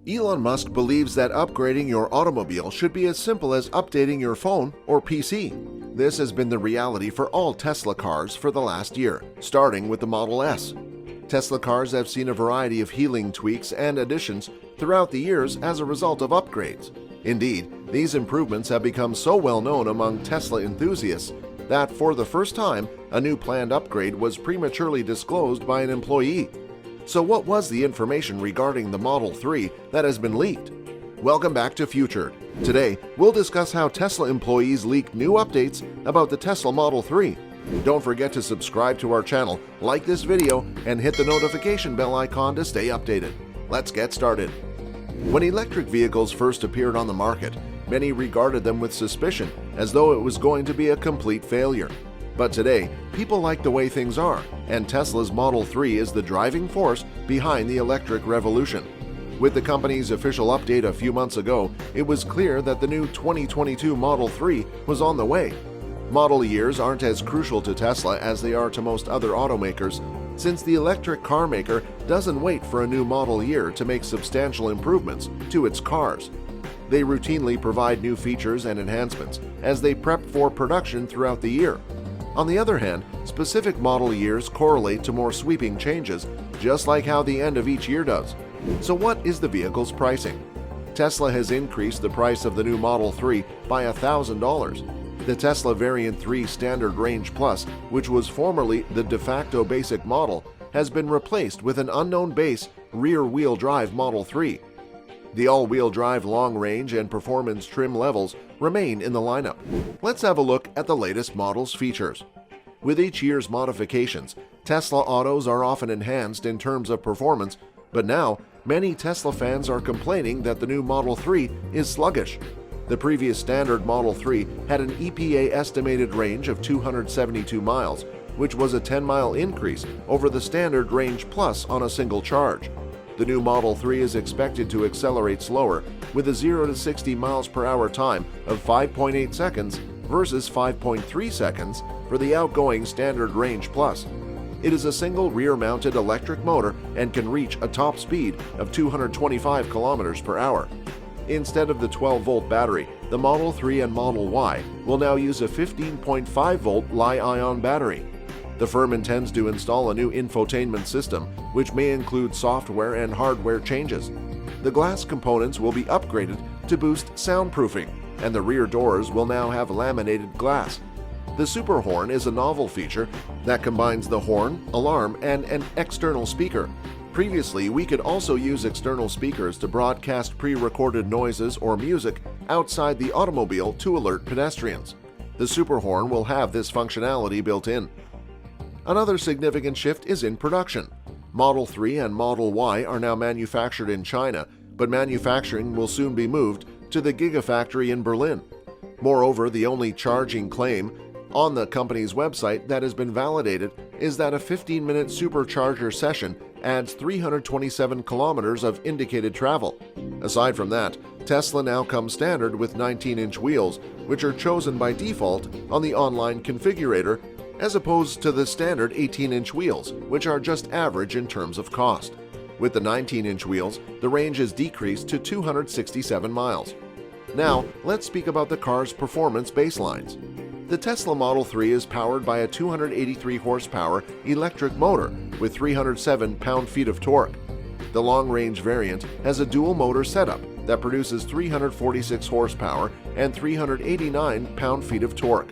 Elon Musk believes that upgrading your automobile should be as simple as updating your phone or PC. This has been the reality for all Tesla cars for the last year, starting with the Model S. Tesla cars have seen a variety of healing tweaks and additions throughout the years as a result of upgrades. Indeed, these improvements have become so well known among Tesla enthusiasts that for the first time, a new planned upgrade was prematurely disclosed by an employee. So what was the information regarding the Model 3 that has been leaked? Welcome back to Futured. Today, we'll discuss how Tesla employees leaked new updates about the Tesla Model 3. Don't forget to subscribe to our channel, like this video, and hit the notification bell icon to stay updated. Let's get started. When electric vehicles first appeared on the market, many regarded them with suspicion, as though it was going to be a complete failure. But today, people like the way things are, and Tesla's Model 3 is the driving force behind the electric revolution. With the company's official update a few months ago, it was clear that the new 2022 Model 3 was on the way. Model years aren't as crucial to Tesla as they are to most other automakers, since the electric car maker doesn't wait for a new model year to make substantial improvements to its cars. They routinely provide new features and enhancements as they prep for production throughout the year. On the other hand, specific model years correlate to more sweeping changes, just like how the end of each year does. So what is the vehicle's pricing? Tesla has increased the price of the new Model 3 by $1,000. The Tesla Variant 3 Standard Range Plus, which was formerly the de facto basic model, has been replaced with an unknown base rear-wheel drive Model 3. The all-wheel drive long range and performance trim levels remain in the lineup. Let's have a look at the latest model's features. With each year's modifications, Tesla autos are often enhanced in terms of performance, but now many Tesla fans are complaining that the new Model 3 is sluggish. The previous standard Model 3 had an EPA estimated range of 272 miles, which was a 10-mile increase over the standard Range Plus on a single charge. The new Model 3 is expected to accelerate slower, with a 0 to 60 miles per hour time of 5.8 seconds versus 5.3 seconds for the outgoing standard Range Plus. It is a single rear-mounted electric motor and can reach a top speed of 225 kilometers per hour. Instead of the 12-volt battery, the Model 3 and Model Y will now use a 15.5-volt Li-ion battery. The firm intends to install a new infotainment system, which may include software and hardware changes. The glass components will be upgraded to boost soundproofing, and the rear doors will now have laminated glass. The Super Horn is a novel feature that combines the horn, alarm, and an external speaker. Previously, we could also use external speakers to broadcast pre-recorded noises or music outside the automobile to alert pedestrians. The Super Horn will have this functionality built in. Another significant shift is in production. Model 3 and Model Y are now manufactured in China, but manufacturing will soon be moved to the Gigafactory in Berlin. Moreover, the only charging claim on the company's website that has been validated is that a 15-minute supercharger session adds 327 kilometers of indicated travel. Aside from that, Tesla now comes standard with 19-inch wheels, which are chosen by default on the online configurator, as opposed to the standard 18-inch wheels, which are just average in terms of cost. With the 19-inch wheels, the range is decreased to 267 miles. Now, let's speak about the car's performance baselines. The Tesla Model 3 is powered by a 283 horsepower electric motor with 307 pound-feet of torque. The long-range variant has a dual-motor setup that produces 346 horsepower and 389 pound-feet of torque.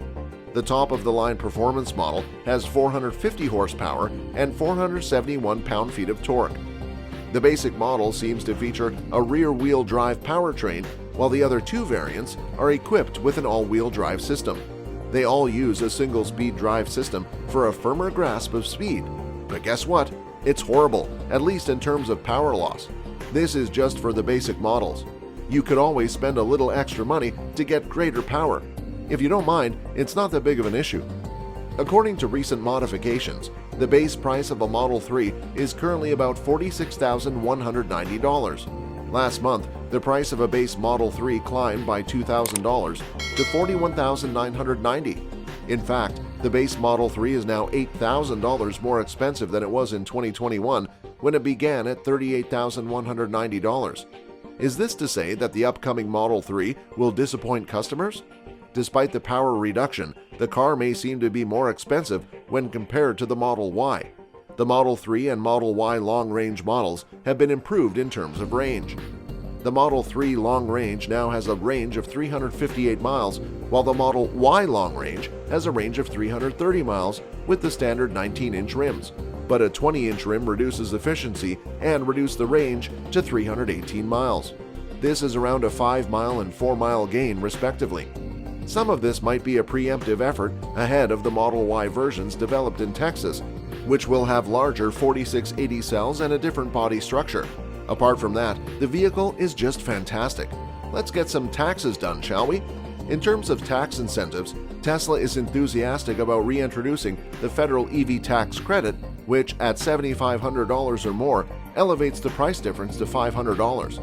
The top-of-the-line performance model has 450 horsepower and 471 pound-feet of torque. The basic model seems to feature a rear-wheel drive powertrain, while the other two variants are equipped with an all-wheel drive system. They all use a single-speed drive system for a firmer grasp of speed. But guess what? It's horrible, at least in terms of power loss. This is just for the basic models. You could always spend a little extra money to get greater power. If you don't mind, it's not that big of an issue. According to recent modifications, the base price of a Model 3 is currently about $46,190. Last month, the price of a base Model 3 climbed by $2,000 to $41,990. In fact, the base Model 3 is now $8,000 more expensive than it was in 2021 when it began at $38,190. Is this to say that the upcoming Model 3 will disappoint customers? Despite the power reduction, the car may seem to be more expensive when compared to the Model Y. The Model 3 and Model Y long-range models have been improved in terms of range. The Model 3 long range now has a range of 358 miles, while the Model Y long range has a range of 330 miles with the standard 19-inch rims. But a 20-inch rim reduces efficiency and reduces the range to 318 miles. This is around a 5-mile and 4-mile gain, respectively. Some of this might be a preemptive effort ahead of the Model Y versions developed in Texas, which will have larger 4680 cells and a different body structure. Apart from that, the vehicle is just fantastic. Let's get some taxes done, shall we? In terms of tax incentives, Tesla is enthusiastic about reintroducing the federal EV tax credit, which at $7,500 or more elevates the price difference to $500.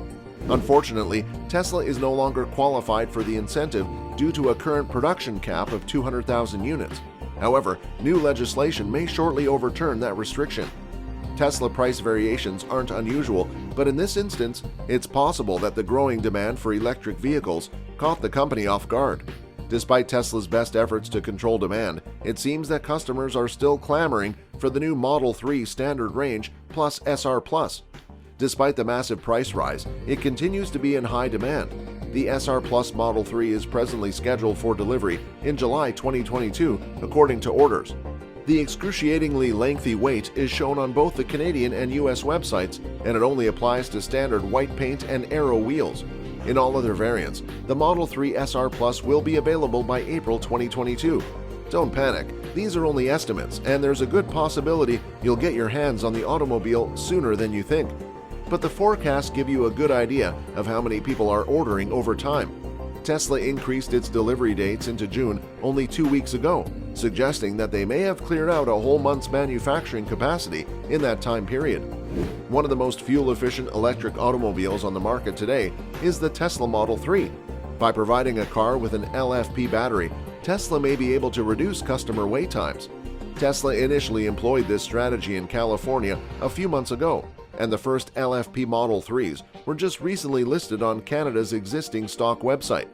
Unfortunately, Tesla is no longer qualified for the incentive due to a current production cap of 200,000 units. However, new legislation may shortly overturn that restriction. Tesla price variations aren't unusual, but in this instance, it's possible that the growing demand for electric vehicles caught the company off guard. Despite Tesla's best efforts to control demand, it seems that customers are still clamoring for the new Model 3 standard range plus SR Plus. Despite the massive price rise, it continues to be in high demand. The SR Plus Model 3 is presently scheduled for delivery in July 2022, according to orders. The excruciatingly lengthy wait is shown on both the Canadian and US websites, and it only applies to standard white paint and aero wheels. In all other variants, the Model 3 SR Plus will be available by April 2022. Don't panic, these are only estimates, and there's a good possibility you'll get your hands on the automobile sooner than you think. But the forecasts give you a good idea of how many people are ordering over time. Tesla increased its delivery dates into June only 2 weeks ago, suggesting that they may have cleared out a whole month's manufacturing capacity in that time period. One of the most fuel-efficient electric automobiles on the market today is the Tesla Model 3. By providing a car with an LFP battery, Tesla may be able to reduce customer wait times. Tesla initially employed this strategy in California a few months ago, and the first LFP Model 3s were just recently listed on Canada's existing stock website.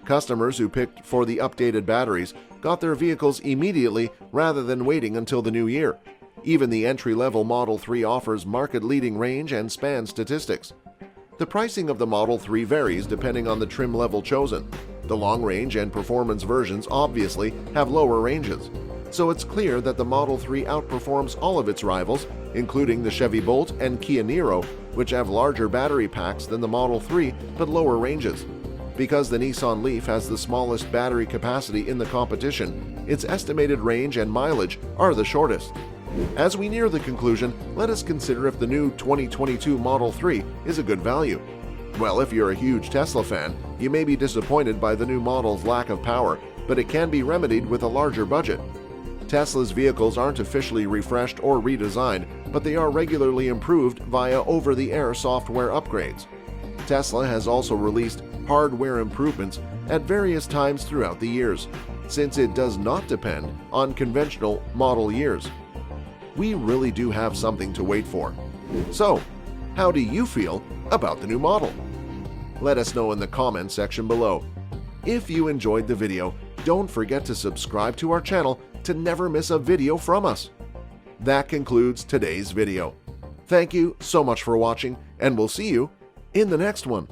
Customers who picked for the updated batteries got their vehicles immediately rather than waiting until the new year. Even the entry-level Model 3 offers market-leading range and span statistics. The pricing of the Model 3 varies depending on the trim level chosen. The long-range and performance versions obviously have lower ranges, so it's clear that the Model 3 outperforms all of its rivals, including the Chevy Bolt and Kia Niro, which have larger battery packs than the Model 3 but lower ranges. Because the Nissan Leaf has the smallest battery capacity in the competition, its estimated range and mileage are the shortest. As we near the conclusion, let us consider if the new 2022 Model 3 is a good value. Well, if you're a huge Tesla fan, you may be disappointed by the new model's lack of power, but it can be remedied with a larger budget. Tesla's vehicles aren't officially refreshed or redesigned, but they are regularly improved via over-the-air software upgrades. Tesla has also released hardware improvements at various times throughout the years, since it does not depend on conventional model years. We really do have something to wait for. So, how do you feel about the new model? Let us know in the comments section below. If you enjoyed the video, don't forget to subscribe to our channel to never miss a video from us. That concludes today's video. Thank you so much for watching, and we'll see you in the next one.